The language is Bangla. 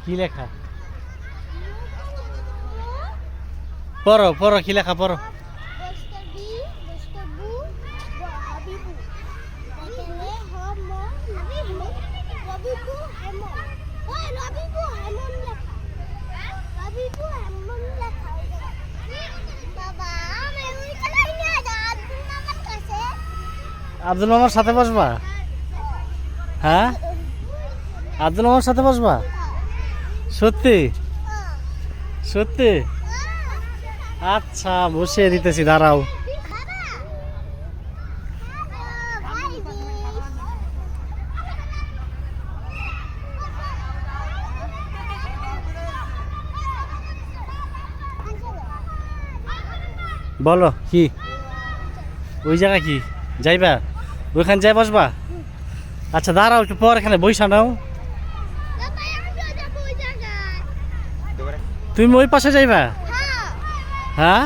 কি লেখা? পড়ো পড়ো, কি লেখা পড়ো। আব্দুল মামার সাথে বসবা? হ্যাঁ, আব্দুল মামার সাথে বসবা? সত্যি সত্যি? আচ্ছা, বসিয়ে দিতেছি, দাঁড়াও। বলো কি ওই জায়গা কি যাইবা? ওইখানে যাই বসবা? আচ্ছা দাঁড়াও একটু পর, এখানে বইসা নাও। তুমি ওই পাশে যাইবা? হ্যাঁ